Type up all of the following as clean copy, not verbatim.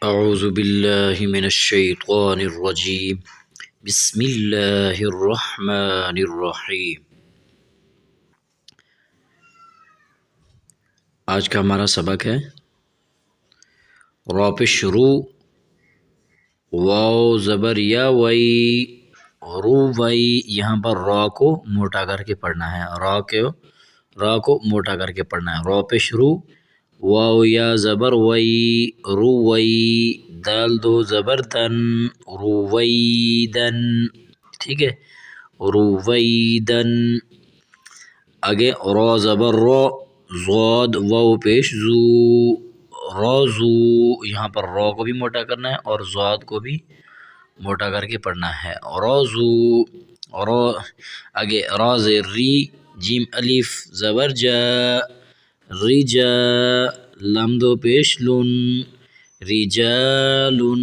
اعوذ باللہ من الشیطان الرجیم بسم اللہ الرحمن الرحیم۔ آج کا ہمارا سبق ہے را پہ شروع، واو زبر یا وئی، رو وئی۔ یہاں پر را کو موٹا کر کے پڑھنا ہے، را کو موٹا کر کے پڑھنا ہے۔ را پہ شروع، واو یا زبر وئی، رو وئی، دال دو زبر دن، رویدن، ٹھیک ہے، رویدن۔ آگے را زبر رو، زاد واو پیش زو، روزو۔ یہاں پر را کو بھی موٹا کرنا ہے اور زاد کو بھی موٹا کر کے پڑھنا ہے، روزو۔ آگے را زیر ری، جیم الف زبر جا، رجا، لام دو پیش لن، رجالن۔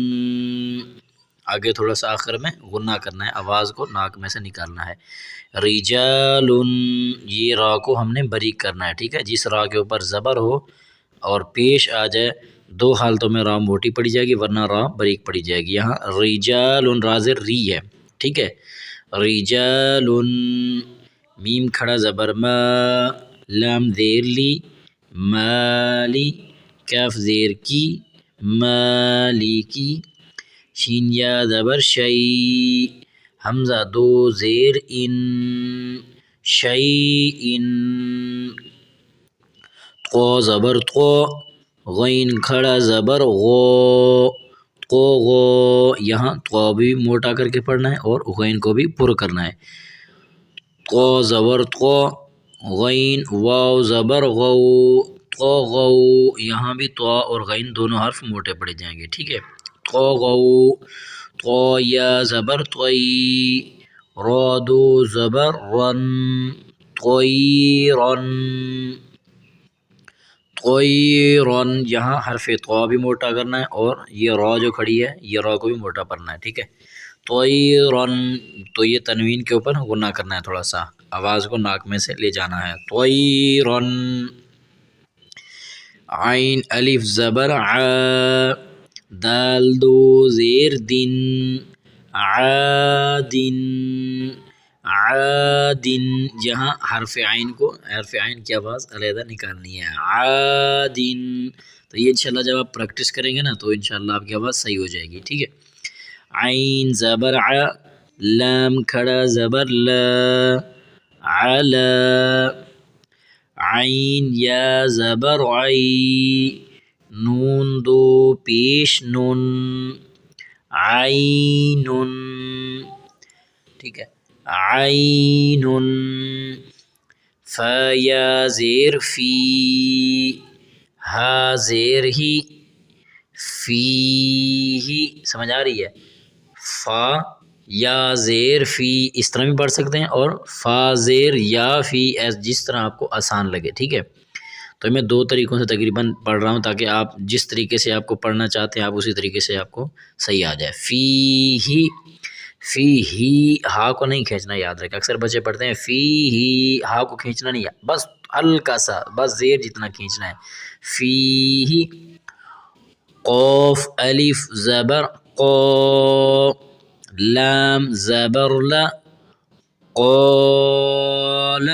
آگے تھوڑا سا آخر میں غنہ کرنا ہے، آواز کو ناک میں سے نکالنا ہے، رجالن۔ یہ را کو ہم نے باریک کرنا ہے، ٹھیک ہے۔ جس را کے اوپر زبر ہو اور پیش آ جائے، دو حالتوں میں را موٹی پڑی جائے گی ورنہ را باریک پڑی جائے گی۔ یہاں رجالن را زیر ری ہے، ٹھیک ہے، رجالن۔ میم کھڑا زبر ما، لام زیر لی، مالی، کاف زیر کی، مالکی، شین یا زبر شی، حمزہ دو زیر ان، شیئن۔ قو زبر تو، غین کھڑا زبر غو، قو غو۔ یہاں تو بھی موٹا کر کے پڑھنا ہے اور غین کو بھی پر کرنا ہے۔ قو زبر تو، غین واو زبر غو، تو غو۔ یہاں بھی تو اور غین دونوں حرف موٹے پڑے جائیں گے، ٹھیک ہے، تو غو۔ تو یا زبر توئی، را دو زبر رن، طیرن، طیرن۔ یہاں حرف تو بھی موٹا کرنا ہے اور یہ را جو کھڑی ہے یہ را کو بھی موٹا پڑھنا ہے، ٹھیک ہے، طیرن۔ تو یہ تنوین کے اوپر غنہ کرنا ہے، تھوڑا سا آواز کو ناک میں سے لے جانا ہے، طیرن۔ عین الف زبر ع، دال دو زیر دن، عادن، عادن۔ یہاں حرف عین کی آواز علیحدہ نکالنی ہے، عادن۔ تو یہ انشاءاللہ جب آپ پریکٹس کریں گے نا تو انشاءاللہ آپ کی آواز صحیح ہو جائے گی، ٹھیک ہے۔ عین زبر ع، لام کھڑا زبر لا، علا، عین یا زبر عی، نون دو پیش نن، عینن، ٹھیک ہے، عینن۔ فا یا زیر فی، ہا زیر ہی، فی ہی، سمجھ آ رہی ہے۔ فا یا زیر فی اس طرح بھی پڑھ سکتے ہیں اور فا زیر یا فی جس طرح آپ کو آسان لگے، ٹھیک ہے۔ تو میں دو طریقوں سے تقریباً پڑھ رہا ہوں تاکہ آپ جس طریقے سے آپ کو پڑھنا چاہتے ہیں آپ اسی طریقے سے آپ کو صحیح آ جائے۔ فی ہی، فی ہی، ہا کو نہیں کھینچنا، یاد رکھیں، اکثر بچے پڑھتے ہیں فی ہی، ہا کو کھینچنا نہیں ہے، بس ہلکا سا، بس زیر جتنا کھینچنا ہے، فی ہی۔ قوف الف زبر قو، لام زبر لا، قال۔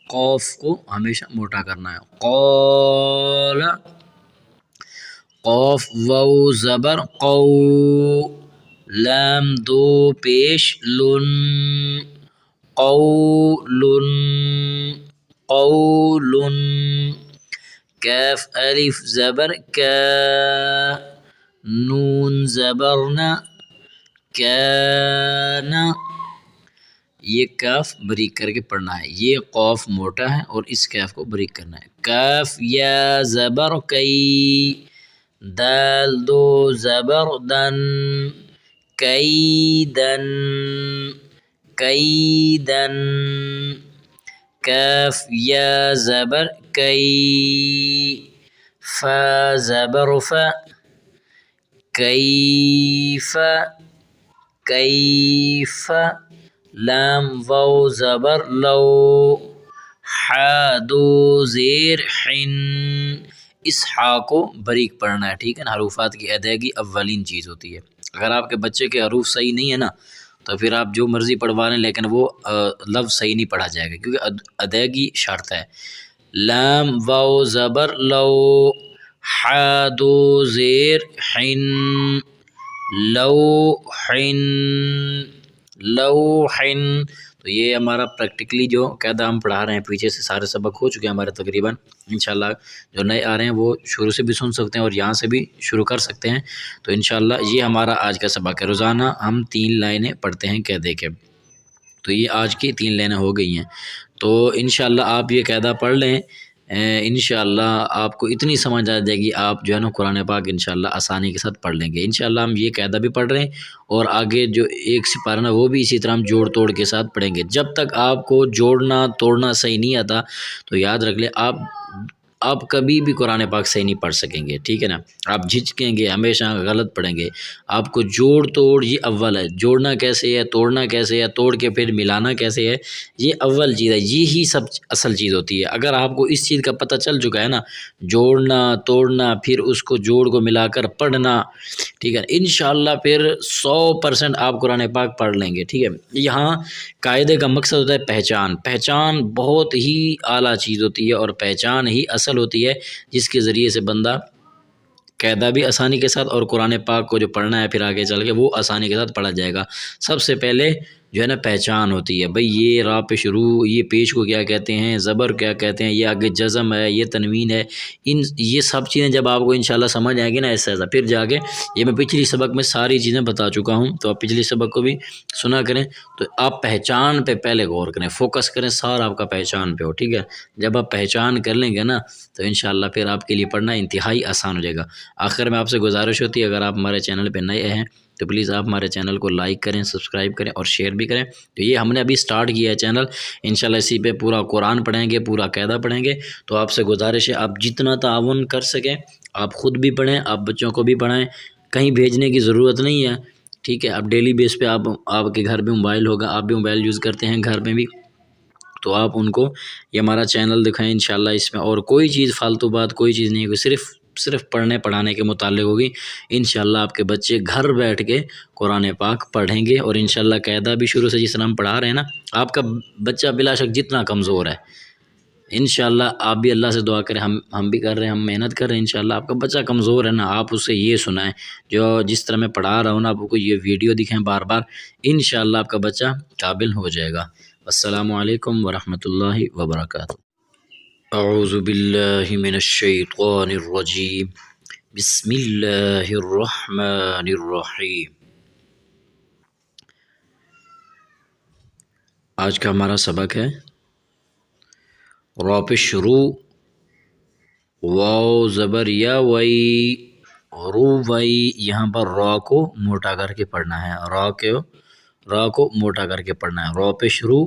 قوف کو ہمیشہ موٹا کرنا ہے، قال۔ قوف واو زبر قو، لام دو پیش لن، قولن، قولن۔ کاف الف زبر کا، نون زبر نا، کان۔ یہ کاف باریک کر کے پڑھنا ہے، یہ قوف موٹا ہے اور اس کاف کو باریک کرنا ہے۔ کاف یا زبر کئی، دال دو زبر دن، کیدن، کیدن۔ کاف یا زبر کئی، فا زبر فا، کیف، کیف۔ لام واو زبر لو، حا دو زیر حن، اس ہا کو باریک پڑھنا ہے، ٹھیک ہے نا۔ حروفات کی ادائیگی اولین چیز ہوتی ہے۔ اگر آپ کے بچے کے حروف صحیح نہیں ہے نا تو پھر آپ جو مرضی پڑھوا لیں لیکن وہ لفظ صحیح نہیں پڑھا جائے گا، کیونکہ ادائیگی شرط ہے۔ لام واو زبر لو، ح دو زیر حن، لوحن، لوحن۔ تو یہ ہمارا پریکٹیکلی جو قاعدہ ہم پڑھا رہے ہیں، پیچھے سے سارے سبق ہو چکے ہیں ہمارے تقریباً۔ انشاءاللہ جو نئے آ رہے ہیں وہ شروع سے بھی سن سکتے ہیں اور یہاں سے بھی شروع کر سکتے ہیں۔ تو انشاءاللہ یہ ہمارا آج کا سبق ہے۔ روزانہ ہم 3 لائنیں پڑھتے ہیں قاعدے کے، تو یہ آج کی 3 لائنیں ہو گئی ہیں۔ تو انشاءاللہ آپ یہ قاعدہ پڑھ لیں، انشاءاللہ آپ کو اتنی سمجھ آ جائے گی، آپ جو ہے نا قرآن پاک انشاءاللہ آسانی کے ساتھ پڑھ لیں گے۔ انشاءاللہ ہم یہ قاعدہ بھی پڑھ رہے ہیں اور آگے جو ایک سپارہ نا وہ بھی اسی طرح ہم جوڑ توڑ کے ساتھ پڑھیں گے۔ جب تک آپ کو جوڑنا توڑنا صحیح نہیں آتا تو یاد رکھ لیں آپ کبھی بھی قرآن پاک صحیح نہیں پڑھ سکیں گے، ٹھیک ہے نا۔ آپ جھجکیں گے، ہمیشہ غلط پڑھیں گے۔ آپ کو جوڑ توڑ یہ اول ہے، جوڑنا کیسے ہے، توڑنا کیسے ہے، توڑ کے پھر ملانا کیسے ہے، یہ اول چیز ہے، یہی سب اصل چیز ہوتی ہے۔ اگر آپ کو اس چیز کا پتہ چل چکا ہے نا، جوڑنا توڑنا پھر اس کو جوڑ کو ملا کر پڑھنا، ٹھیک ہے، انشاءاللہ پھر 100% آپ قرآن پاک پڑھ لیں گے، ٹھیک ہے۔ یہاں قاعدے کا مقصد ہوتا ہے پہچان۔ پہچان بہت ہی اعلیٰ چیز ہوتی ہے اور پہچان ہی اصل ہوتی ہے جس کے ذریعے سے بندہ قاعدہ بھی آسانی کے ساتھ اور قرآن پاک کو جو پڑھنا ہے پھر آگے چل کے وہ آسانی کے ساتھ پڑھا جائے گا۔ سب سے پہلے جو ہے نا پہچان ہوتی ہے، بھئی یہ را پہ شروع، یہ پیش کو کیا کہتے ہیں، زبر کیا کہتے ہیں، یہ آگے جزم ہے، یہ تنوین ہے، یہ سب چیزیں جب آپ کو انشاءاللہ سمجھ آئیں گی نا ایسا پھر جا کے، یہ میں پچھلی سبق میں ساری چیزیں بتا چکا ہوں، تو آپ پچھلی سبق کو بھی سنا کریں۔ تو آپ پہچان پہ پہلے غور کریں، فوکس کریں، سارا آپ کا پہچان پہ ہو، ٹھیک ہے۔ جب آپ پہچان کر لیں گے نا تو انشاءاللہ پھر آپ کے لیے پڑھنا انتہائی آسان ہو جائے گا۔ آخر میں آپ سے گزارش ہوتی ہے، اگر آپ ہمارے چینل پہ نئے ہیں تو پلیز آپ ہمارے چینل کو لائک کریں، سبسکرائب کریں اور شیئر بھی کریں۔ تو یہ ہم نے ابھی سٹارٹ کیا ہے چینل، انشاءاللہ اسی پہ پورا قرآن پڑھیں گے، پورا قاعدہ پڑھیں گے۔ تو آپ سے گزارش ہے آپ جتنا تعاون کر سکیں آپ خود بھی پڑھیں، آپ بچوں کو بھی پڑھائیں، کہیں بھیجنے کی ضرورت نہیں ہے، ٹھیک ہے۔ اب ڈیلی بیس پہ آپ کے گھر پہ موبائل ہوگا، آپ بھی موبائل یوز کرتے ہیں گھر میں بھی، تو آپ ان کو یہ ہمارا چینل دکھائیں انشاءاللہ۔ اس میں اور کوئی چیز فالتو بات کوئی چیز نہیں ہوگی، صرف پڑھنے پڑھانے کے متعلق ہوگی۔ انشاءاللہ آپ کے بچے گھر بیٹھ کے قرآن پاک پڑھیں گے اور انشاءاللہ قاعدہ بھی شروع سے جس طرح ہم پڑھا رہے ہیں نا، آپ کا بچہ بلا شک جتنا کمزور ہے انشاءاللہ آپ بھی اللہ سے دعا کریں، ہم بھی کر رہے ہیں، ہم محنت کر رہے ہیں، انشاءاللہ آپ کا بچہ کمزور ہے نا، آپ اس سے یہ سنائیں جس طرح میں پڑھا رہا ہوں نا، آپ کو یہ ویڈیو دکھائیں بار بار، انشاءاللہ آپ کا بچہ قابل ہو جائے گا۔ السلام علیکم ورحمۃ اللہ وبرکاتہ۔ اعوذ باللہ من الشیطان الرجیم، بسم اللہ الرحمن الرحیم۔ آج کا ہمارا سبق ہے را پہ شروع، واو زبر یا وئی، رو وئی، یہاں پر را کو موٹا کر کے پڑھنا ہے، را کو موٹا کر کے پڑھنا ہے۔ را پہ شروع،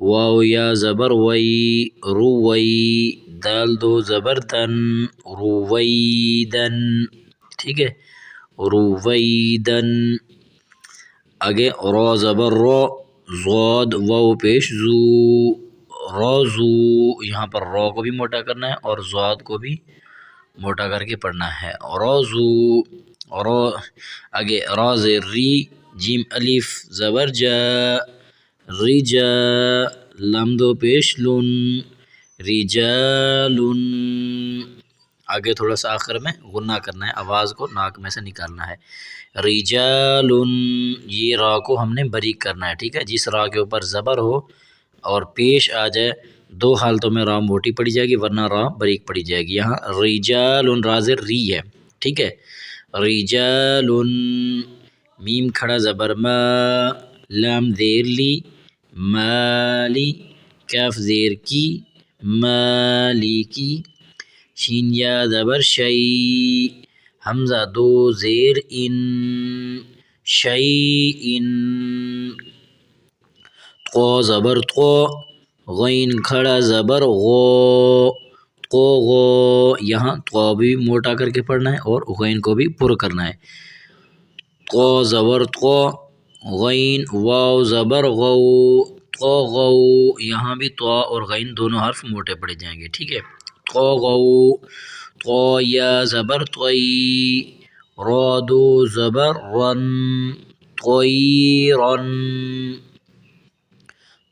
واو یا زبر وئی، رو وئی، دال دو زبر دن، رویدن، ٹھیک ہے، رویدن۔ آگے را زبر رو، زاد واو پیش زو، روزو، یہاں پر را کو بھی موٹا کرنا ہے اور زاد کو بھی موٹا کر کے پڑھنا ہے، روزو۔ آگے را زیر ری، جیم الف زبر جا، رجا، لام دو پیش لن، رجالن۔ آگے تھوڑا سا آخر میں غنہ کرنا ہے، آواز کو ناک میں سے نکالنا ہے، رجالن۔ یہ را کو ہم نے باریک کرنا ہے، ٹھیک ہے۔ جس را کے اوپر زبر ہو اور پیش آ جائے، 2 حالتوں میں را موٹی پڑی جائے گی ورنہ را باریک پڑی جائے گی۔ یہاں رجالن را زیر ری ہے، ٹھیک ہے، رجالن۔ میم کھڑا زبر ما، لام زیر لی، مالی، کاف زیر کی، مالی کی، شین یا زبر شی، حمزہ 2 زیر ان، شیئن۔ قو زبر تو، غین کھڑا زبر غو، قو غو، یہاں قو بھی موٹا کر کے پڑھنا ہے اور غین کو بھی پر کرنا ہے۔ قو زبر تو، غین، واو زبر غو، تو غو، یہاں بھی تو اور غین دونوں حرف موٹے پڑے جائیں گے، ٹھیک ہے، تو غو۔ تو یا زبر توئی، را دو زبر رن، طیرن،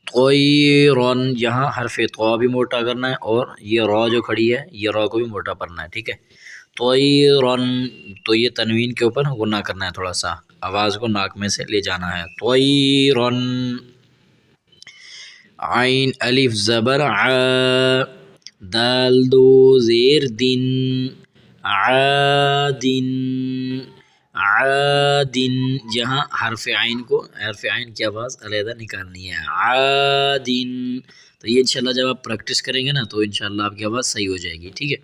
طیرن، یہاں حرف طا بھی موٹا کرنا ہے اور یہ را جو کھڑی ہے یہ را کو بھی موٹا کرنا ہے، ٹھیک ہے. طیرن، تو یہ تنوین کے اوپر غنہ کرنا ہے، تھوڑا سا آواز کو ناک میں سے لے جانا ہے. طیرن. عین الف زبر ع، دال دو زیر دن، عادن، عادن، یہاں حرف عین کی آواز علیحدہ نکالنی ہے، عادن. تو یہ انشاءاللہ جب آپ پریکٹس کریں گے نا تو انشاءاللہ آپ کی آواز صحیح ہو جائے گی، ٹھیک ہے.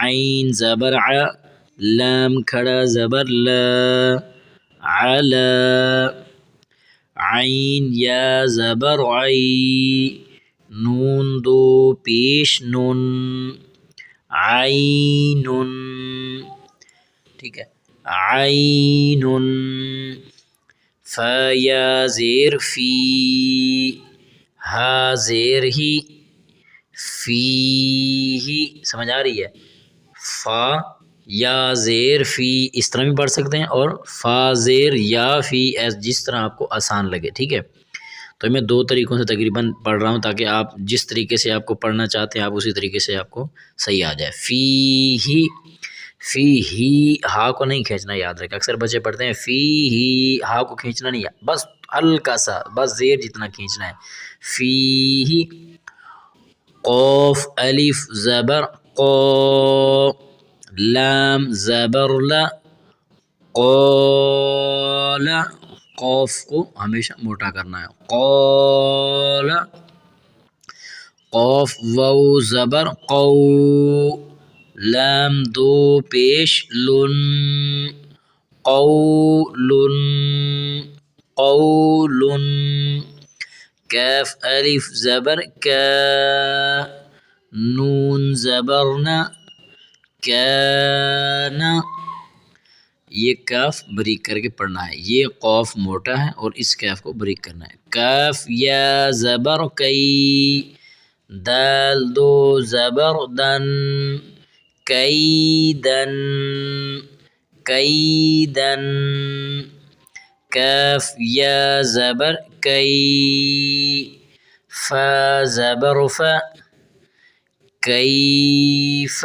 عین زبر ع، لام کھڑا زبر لا، علا. عین یا زبر عی، نون دو پیش نون، عینن، ٹھیک ہے، عینن. فا یا زیر فی، ہا زیر ہی، فی ہی، سمجھ آ رہی ہے. فا یا زیر فی اس طرح بھی پڑھ سکتے ہیں اور فا زیر یا فی جس طرح آپ کو آسان لگے، ٹھیک ہے. تو میں دو طریقوں سے تقریباً پڑھ رہا ہوں تاکہ آپ جس طریقے سے آپ کو پڑھنا چاہتے ہیں آپ اسی طریقے سے آپ کو صحیح آ جائے. فی ہی، فی ہی، ہا کو نہیں کھینچنا، یاد رکھیں اکثر بچے پڑھتے ہیں فی ہی، ہا کو کھینچنا نہیں ہے، بس ہلکا سا، بس زیر جتنا کھینچنا ہے. فی ہی. قوف الف زبر قو، لام زبر لا، قال، قوف کو ہمیشہ موٹا کرنا ہے، قال. قوف واو زبر قو، لام دو پیش لن، قول، قول. کاف الف زبر کا، نون زبرنا، کان. یہ کاف بریک کر کے پڑھنا ہے، یہ قوف موٹا ہے اور اس کاف کو بریک کرنا ہے. کاف یا زبر کئی، دال دو زبر دن، کیدن، کیدن. کاف یا زبر کئی، فا زبر فا، کیف،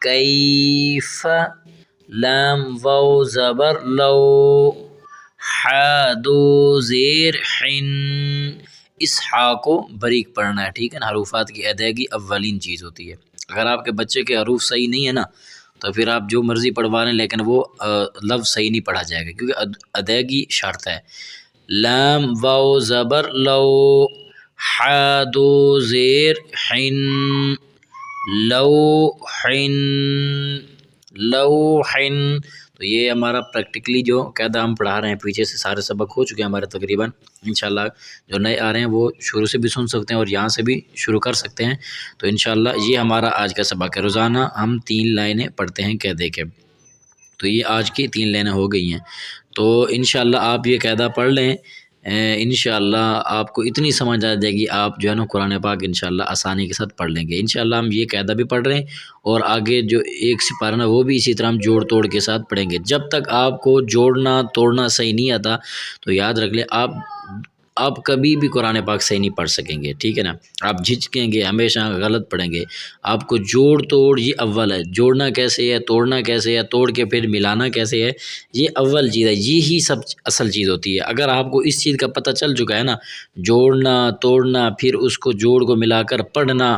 کیف. لام واو زبر لو، حا دو زیر حن، اس حا کو بریک پڑھنا ہے، ٹھیک ہے نا. حروفات کی ادائیگی اولین چیز ہوتی ہے. اگر آپ کے بچے کے حروف صحیح نہیں ہے نا تو پھر آپ جو مرضی پڑھوا لیں لیکن وہ لفظ صحیح نہیں پڑھا جائے گا کیونکہ ادائیگی شرط ہے. لام واو زبر لو، حا دو زیر حن، لوحن، لوحن. تو یہ ہمارا پریکٹیکلی جو قاعدہ ہم پڑھا رہے ہیں، پیچھے سے سارے سبق ہو چکے ہیں ہمارے تقریباً. انشاءاللہ جو نئے آ رہے ہیں وہ شروع سے بھی سن سکتے ہیں اور یہاں سے بھی شروع کر سکتے ہیں. تو انشاءاللہ یہ ہمارا آج کا سبق ہے. روزانہ ہم 3 لائنیں پڑھتے ہیں قاعدے کے. تو یہ آج کی 3 لائنیں ہو گئی ہیں. تو انشاءاللہ آپ یہ قاعدہ پڑھ لیں، انشاءاللہ آپ کو اتنی سمجھ آ جائے گی، آپ جو ہے نا قرآن پاک انشاءاللہ آسانی کے ساتھ پڑھ لیں گے. انشاءاللہ ہم یہ قاعدہ بھی پڑھ رہے ہیں اور آگے جو ایک سپارہ نا وہ بھی اسی طرح ہم جوڑ توڑ کے ساتھ پڑھیں گے. جب تک آپ کو جوڑنا توڑنا صحیح نہیں آتا تو یاد رکھ لیں آپ کبھی بھی قرآن پاک صحیح نہیں پڑھ سکیں گے، ٹھیک ہے نا. آپ جھجکیں گے، ہمیشہ غلط پڑھیں گے. آپ کو جوڑ توڑ یہ اول ہے، جوڑنا کیسے ہے، توڑنا کیسے ہے، توڑ کے پھر ملانا کیسے ہے، یہ اول چیز ہے. یہی سب اصل چیز ہوتی ہے. اگر آپ کو اس چیز کا پتہ چل چکا ہے نا، جوڑنا توڑنا پھر اس کو جوڑ کو ملا کر پڑھنا،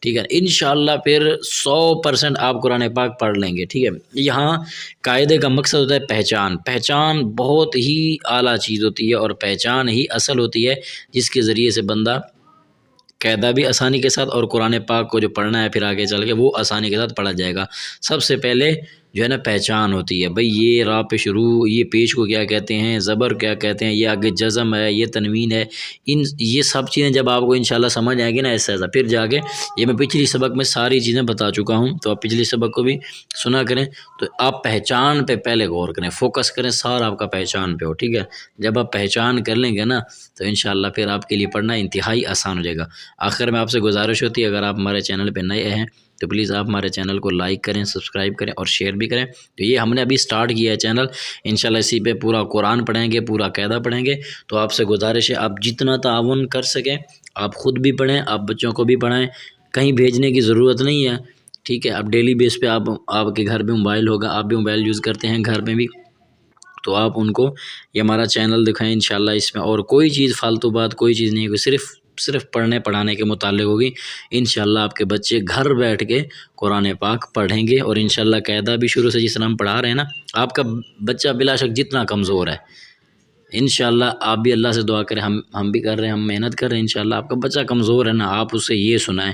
ٹھیک ہے، انشاءاللہ پھر 100% آپ قرآن پاک پڑھ لیں گے، ٹھیک ہے. یہاں قاعدے کا مقصد ہوتا ہے پہچان. پہچان بہت ہی اعلیٰ چیز ہوتی ہے اور پہچان ہی اصل ہوتی ہے جس کے ذریعے سے بندہ قاعدہ بھی آسانی کے ساتھ اور قرآن پاک کو جو پڑھنا ہے پھر آگے چل کے وہ آسانی کے ساتھ پڑھا جائے گا. سب سے پہلے جو ہے نا پہچان ہوتی ہے. بھئی یہ را پہ شروع، یہ پیش کو کیا کہتے ہیں، زبر کیا کہتے ہیں، یہ آگے جزم ہے، یہ تنوین ہے، یہ سب چیزیں جب آپ کو انشاءاللہ سمجھ آئے گی نا ایسا پھر جا کے یہ میں پچھلی سبق میں ساری چیزیں بتا چکا ہوں. تو آپ پچھلی سبق کو بھی سنا کریں. تو آپ پہچان پہ پہلے غور کریں، فوکس کریں، سارا آپ کا پہچان پہ ہو، ٹھیک ہے. جب آپ پہچان کر لیں گے نا تو انشاءاللہ پھر آپ کے لیے پڑھنا انتہائی آسان ہو جائے گا. آخر میں آپ سے گزارش ہوتی ہے اگر آپ ہمارے چینل پہ نئے ہیں تو پلیز آپ ہمارے چینل کو لائک کریں، سبسکرائب کریں اور شیئر بھی کریں۔ تو یہ ہم نے ابھی سٹارٹ کیا ہے چینل، انشاءاللہ اسی پہ پورا قرآن پڑھیں گے، پورا قاعدہ پڑھیں گے۔ تو آپ سے گزارش ہے آپ جتنا تعاون کر سکیں آپ خود بھی پڑھیں، آپ بچوں کو بھی پڑھائیں، کہیں بھیجنے کی ضرورت نہیں ہے، ٹھیک ہے۔ اب ڈیلی بیس پہ آپ کے گھر پہ موبائل ہوگا، آپ بھی موبائل یوز کرتے ہیں گھر میں بھی، تو آپ ان کو یہ ہمارا چینل دکھائیں انشاءاللہ، اس میں اور کوئی چیز فالتو بات کوئی چیز نہیں ہوگی، صرف پڑھنے پڑھانے کے متعلق ہوگی۔ انشاءاللہ آپ کے بچے گھر بیٹھ کے قرآن پاک پڑھیں گے، اور انشاءاللہ قاعدہ بھی شروع سے جس طرح ہم پڑھا رہے ہیں نا، آپ کا بچہ بلا شک جتنا کمزور ہے انشاءاللہ آپ بھی اللہ سے دعا کریں، ہم بھی کر رہے ہیں، ہم محنت کر رہے ہیں، انشاءاللہ آپ کا بچہ کمزور ہے نا، آپ اسے یہ سنائیں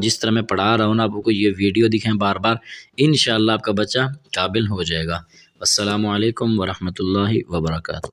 جس طرح میں پڑھا رہا ہوں نا، آپ کو یہ ویڈیو دکھائیں بار بار، انشاءاللہ آپ کا بچہ قابل ہو جائے گا۔ السلام علیکم ورحمۃ اللہ وبرکاتہ۔